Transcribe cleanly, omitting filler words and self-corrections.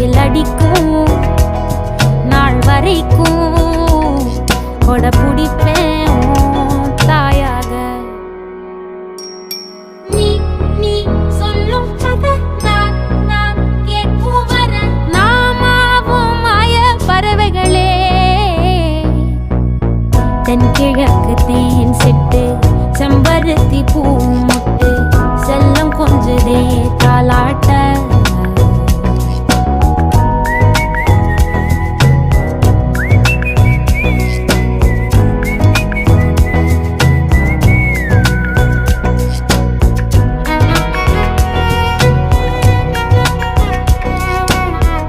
வெயில் அடிக்கும் நாள் வரைக்கும் கொடை பிடிப்பேன் தாயாக. நீ நீ சொல்லும் கதை நான் நான் கேட்கும் வர நாமாவும் மாய பறவைகளே தென்கிழக்கு